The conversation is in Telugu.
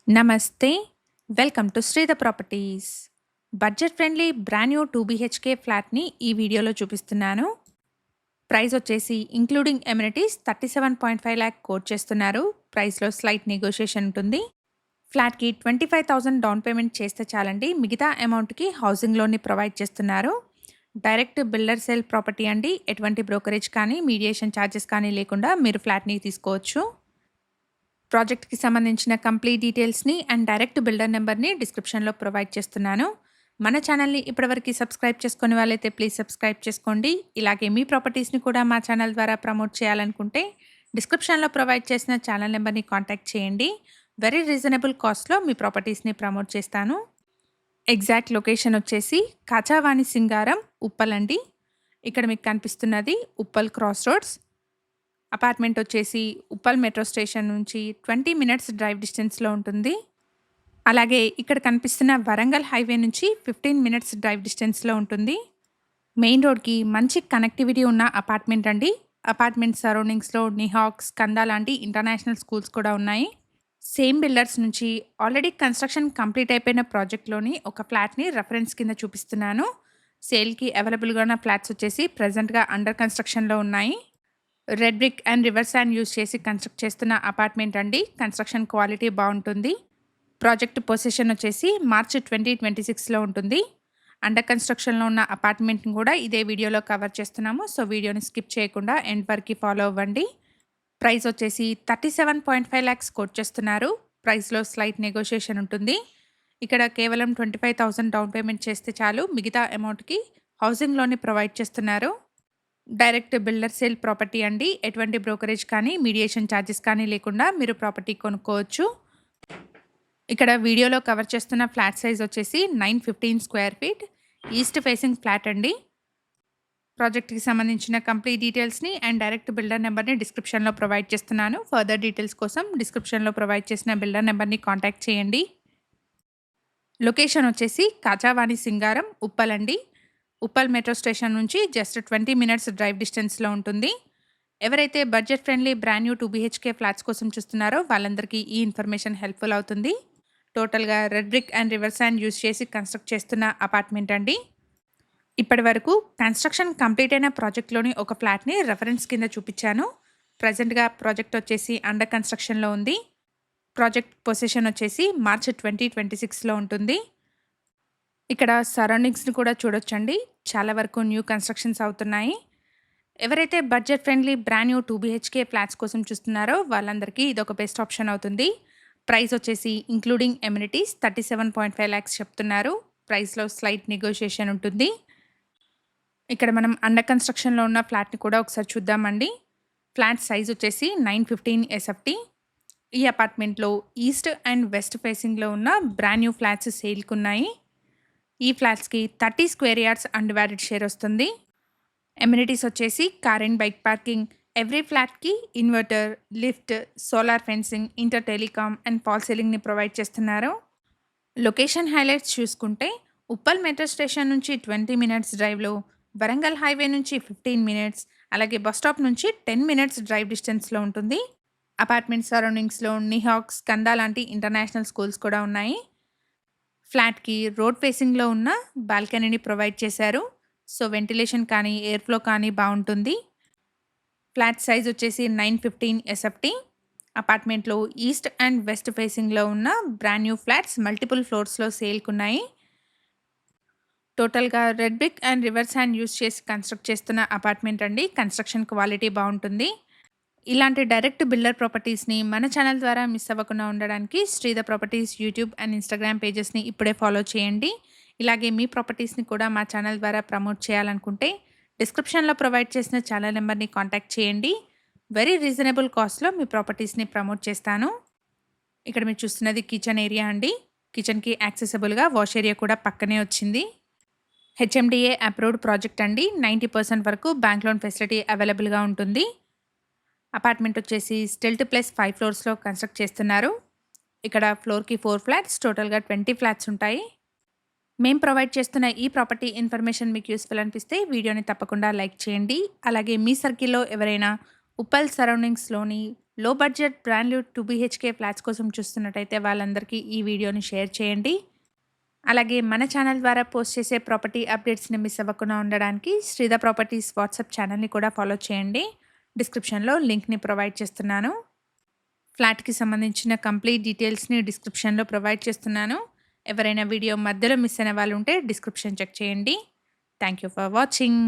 నమస్తే. Welcome to Sridha Properties. Budget friendly brand new 2 BHK ఫ్లాట్‌ని ఈ వీడియోలో చూపిస్తున్నాను. ప్రైస్ వచ్చేసి ఇంక్లూడింగ్ ఎమ్యూనిటీస్ 37.5 లాక్ కోట్ చేస్తున్నారు. ప్రైస్‌లో స్లైట్ నెగోషియేషన్ ఉంటుంది. ఫ్లాట్‌కి 25,000 డౌన్ పేమెంట్ చేస్తే చాలండి. మిగతా అమౌంట్‌కి హౌసింగ్ లోన్‌ని ప్రొవైడ్ చేస్తున్నారు. డైరెక్ట్ బిల్డర్ సేల్ ప్రాపర్టీ అండి. ఎటువంటి బ్రోకరేజ్ కానీ, మీడియేషన్ ఛార్జెస్ కానీ లేకుండా మీరు ఫ్లాట్‌ని తీసుకోవచ్చు. ప్రాజెక్ట్‌కి సంబంధించిన కంప్లీట్ డీటెయిల్స్‌ని అండ్ డైరెక్ట్ బిల్డర్ నెంబర్‌ని డిస్క్రిప్షన్‌లో ప్రొవైడ్ చేస్తున్నాను. మన ఛానల్‌ని ఇప్పటివరకు సబ్స్క్రైబ్ చేసుకొని వాళ్ళైతే ప్లీజ్ సబ్స్క్రైబ్ చేసుకోండి. ఇలాగే మీ ప్రాపర్టీస్‌ని కూడా మా ఛానల్ ద్వారా ప్రమోట్ చేయాలనుకుంటే డిస్క్రిప్షన్‌లో ప్రొవైడ్ చేసిన ఛానల్ నెంబర్‌ని కాంటాక్ట్ చేయండి. వెరీ రీజనబుల్ కాస్ట్‌లో మీ ప్రాపర్టీస్‌ని ప్రమోట్ చేస్తాను. ఎగ్జాక్ట్ లొకేషన్ వచ్చేసి కాచావాణి సింగారం, ఉప్పల్ అండి. ఇక్కడ మీకు కనిపిస్తున్నది ఉప్పల్ క్రాస్ రోడ్స్. అపార్ట్మెంట్ వచ్చేసి ఉప్పల్ మెట్రో స్టేషన్ నుంచి 20 మినిట్స్ డ్రైవ్ డిస్టెన్స్‌లో ఉంటుంది. అలాగే ఇక్కడ కనిపిస్తున్న వరంగల్ హైవే నుంచి 15 మినిట్స్ డ్రైవ్ డిస్టెన్స్‌లో ఉంటుంది. మెయిన్ రోడ్‌కి మంచి కనెక్టివిటీ ఉన్న అపార్ట్మెంట్ అండి. అపార్ట్మెంట్ సరౌండింగ్స్‌లో నిహాక్, స్కంద లాంటి ఇంటర్నేషనల్ స్కూల్స్ కూడా ఉన్నాయి. సేమ్ బిల్డర్స్ నుంచి ఆల్రెడీ కన్‌స్ట్రక్షన్ కంప్లీట్ అయిపోయిన ప్రాజెక్ట్‌లోని ఒక ఫ్లాట్‌ని రెఫరెన్స్ కింద చూపిస్తున్నాను. సేల్‌కి అవైలబుల్‌గా ఉన్న ఫ్లాట్స్ వచ్చేసి ప్రెజెంట్‌గా అండర్ కన్‌స్ట్రక్షన్‌లో ఉన్నాయి. Red brick and river sand use చేసి కన్స్ట్రక్ట్ చేస్తున్న అపార్ట్మెంట్ అండి. కన్స్ట్రక్షన్ క్వాలిటీ బాగుంటుంది. ప్రాజెక్ట్ పొజిషన్ వచ్చేసి మార్చి 2026లో ఉంటుంది. అండర్ కన్స్ట్రక్షన్లో ఉన్న అపార్ట్మెంట్ని కూడా ఇదే వీడియోలో కవర్ చేస్తున్నాము. సో వీడియోని స్కిప్ చేయకుండా ఎండ్ వరకు ఫాలో అవ్వండి. ప్రైస్ వచ్చేసి 37.5 లాక్స్ కోట్ చేస్తున్నారు. ప్రైస్లో స్లైట్ నెగోషియేషన్ ఉంటుంది. ఇక్కడ కేవలం 25,000 డౌన్ పేమెంట్ చేస్తే చాలు. మిగతా అమౌంట్కి హౌసింగ్ లోన్ని ప్రొవైడ్ చేస్తున్నారు. డైరెక్ట్ బిల్డర్ సేల్ ప్రాపర్టీ అండి. ఎటువంటి బ్రోకరేజ్ కానీ, మీడియేషన్ ఛార్జెస్ కానీ లేకుండా మీరు ప్రాపర్టీ కొనుక్కోవచ్చు. ఇక్కడ వీడియోలో కవర్ చేస్తున్న ఫ్లాట్ సైజ్ వచ్చేసి 915 square feet east facing flat అండి. ప్రాజెక్ట్‌కి సంబంధించిన కంప్లీట్ డీటెయిల్స్‌ని అండ్ డైరెక్ట్ బిల్డర్ నెంబర్‌ని డిస్క్రిప్షన్‌లో ప్రొవైడ్ చేస్తున్నాను. ఫర్దర్ డీటెయిల్స్ కోసం డిస్క్రిప్షన్‌లో ప్రొవైడ్ చేసిన బిల్డర్ నెంబర్‌ని కాంటాక్ట్ చేయండి. లొకేషన్ వచ్చేసి కాచావాణి సింగారం, ఉప్పల్ అండి. ఉప్పల్ మెట్రో స్టేషన్ నుంచి జస్ట్ 20 మినిట్స్ డ్రైవ్ డిస్టెన్స్‌లో ఉంటుంది. ఎవరైతే budget friendly brand new 2 BHK flats కోసం చూస్తున్నారో వాళ్ళందరికీ ఈ ఇన్ఫర్మేషన్ హెల్ప్‌ఫుల్ అవుతుంది. టోటల్‌గా red brick and river sand use చేసి కన్స్ట్రక్ట్ చేస్తున్న అపార్ట్మెంట్ అండి. ఇప్పటివరకు కన్స్ట్రక్షన్ కంప్లీట్ అయిన ప్రాజెక్ట్‌లోని ఒక ఫ్లాట్‌ని రెఫరెన్స్ కింద చూపించాను. ప్రెజెంట్‌గా ప్రాజెక్ట్ వచ్చేసి అండర్ కన్స్ట్రక్షన్‌లో ఉంది. ప్రాజెక్ట్ పొజిషన్ వచ్చేసి మార్చి 2026లో ఉంటుంది. ఇక్కడ సరౌండింగ్స్‌ని కూడా చూడొచ్చండి. చాలా వరకు న్యూ కన్‌స్ట్రక్షన్స్ అవుతున్నాయి. ఎవరైతే budget friendly brand new 2 BHK flats కోసం చూస్తున్నారో వాళ్ళందరికీ ఇదొక బెస్ట్ ఆప్షన్ అవుతుంది. ప్రైస్ వచ్చేసి ఇంక్లూడింగ్ ఎమ్యూనిటీస్ 37.5 లాక్స్ చెప్తున్నారు. ప్రైస్‌లో స్లైట్ నెగోషియేషన్ ఉంటుంది. ఇక్కడ మనం అండర్ కన్‌స్ట్రక్షన్‌లో ఉన్న ఫ్లాట్‌ని కూడా ఒకసారి చూద్దామండి. ఫ్లాట్ సైజ్ వచ్చేసి 915 ఎస్ఎఫ్‌టీ. ఈ అపార్ట్మెంట్‌లో ఈస్ట్ అండ్ వెస్ట్ ఫేసింగ్‌లో ఉన్న బ్రాండ్ న్యూ ఫ్లాట్స్ సేల్‌కున్నాయి. ఈ ఫ్లాట్స్‌కి 30 స్క్వేర్ యార్డ్స్ అన్‌డివైడెడ్ షేర్ వస్తుంది. అమ్యూనిటీస్ వచ్చేసి car and bike parking, every ఫ్లాట్‌కి inverter, lift, solar fencing, inter telecom and fall సీలింగ్‌ని ప్రొవైడ్ చేస్తున్నారు. లొకేషన్ హైలైట్స్ చూసుకుంటే ఉప్పల్ మెట్రో స్టేషన్ నుంచి 20 మినిట్స్ డ్రైవ్‌లో, వరంగల్ హైవే నుంచి 15 మినిట్స్, అలాగే బస్ స్టాప్ నుంచి 10 మినిట్స్ డ్రైవ్ డిస్టెన్స్‌లో ఉంటుంది. అపార్ట్మెంట్ సరౌండింగ్స్‌లో నిహాక్, స్కంద లాంటి ఇంటర్నేషనల్ స్కూల్స్ కూడా ఉన్నాయి. ఫ్లాట్‌కి రోడ్ ఫేసింగ్‌లో ఉన్న బాల్కనీని ప్రొవైడ్ చేశారు. సో వెంటిలేషన్ కానీ, ఎయిర్ ఫ్లో కానీ బావుంటుంది. ఫ్లాట్ సైజ్ వచ్చేసి 915 ఎస్ఎఫ్‌టీ. అపార్ట్మెంట్‌లో ఈస్ట్ అండ్ వెస్ట్ ఫేసింగ్‌లో ఉన్న బ్రాండ్ న్యూ ఫ్లాట్స్ మల్టిపుల్ ఫ్లోర్స్‌లో సేల్‌కున్నాయి. టోటల్‌గా red brick and river sand use చేసి కన్స్ట్రక్ట్ చేస్తున్న అపార్ట్మెంట్ అండి. కన్స్ట్రక్షన్ క్వాలిటీ బావుంటుంది. ఇలాంటి డైరెక్ట్ బిల్డర్ ప్రాపర్టీస్‌ని మన ఛానల్ ద్వారా మిస్ అవ్వకుండా ఉండడానికి శ్రీధ ప్రాపర్టీస్ యూట్యూబ్ అండ్ ఇన్‌స్టాగ్రామ్ పేజెస్‌ని ఇప్పుడే ఫాలో చేయండి. ఇలాగే మీ ప్రాపర్టీస్‌ని కూడా మా ఛానల్ ద్వారా ప్రమోట్ చేయాలనుకుంటే డిస్క్రిప్షన్‌లో ప్రొవైడ్ చేసిన ఛానల్ నెంబర్‌ని కాంటాక్ట్ చేయండి. వెరీ రీజనబుల్ కాస్ట్‌లో మీ ప్రాపర్టీస్‌ని ప్రమోట్ చేస్తాను. ఇక్కడ మీరు చూస్తున్నది కిచెన్ ఏరియా అండి. కిచెన్‌కి యాక్సెసిబుల్‌గా వాష్ ఏరియా కూడా పక్కనే వచ్చింది. హెచ్ఎండిఏ అప్రూవ్డ్ ప్రాజెక్ట్ అండి. 90% వరకు బ్యాంక్ లోన్ ఫెసిలిటీ అవైలబుల్‌గా ఉంటుంది. అపార్ట్మెంట్ వచ్చేసి స్టిల్ట్ ప్లస్ 5 ఫ్లోర్స్‌లో కన్స్ట్రక్ట్ చేస్తున్నారు. ఇక్కడ ఫ్లోర్‌కి 4 ఫ్లాట్స్, టోటల్‌గా 20 ఫ్లాట్స్ ఉంటాయి. మేము ప్రొవైడ్ చేస్తున్న ఈ ప్రాపర్టీ ఇన్ఫర్మేషన్ మీకు యూస్‌ఫుల్ అనిపిస్తే వీడియోని తప్పకుండా లైక్ చేయండి. అలాగే మీ సర్కిల్‌లో ఎవరైనా ఉప్పల్ సరౌండింగ్స్‌లోని లో budget brand new 2 BHK flats కోసం చూస్తున్నట్టయితే వాళ్ళందరికీ ఈ వీడియోని షేర్ చేయండి. అలాగే మన ఛానల్ ద్వారా పోస్ట్ చేసే ప్రాపర్టీ అప్డేట్స్ని మిస్ అవ్వకుండా ఉండడానికి శ్రీధ ప్రాపర్టీస్ వాట్సాప్ ఛానల్ని కూడా ఫాలో చేయండి. డిస్క్రిప్షన్లో లింక్ని ప్రొవైడ్ చేస్తున్నాను. ఫ్లాట్కి సంబంధించిన కంప్లీట్ డీటెయిల్స్ని డిస్క్రిప్షన్లో ప్రొవైడ్ చేస్తున్నాను. ఎవరైనా వీడియో మధ్యలో మిస్ అయిన వాళ్ళు ఉంటే డిస్క్రిప్షన్ చెక్ చేయండి. Thank you for watching.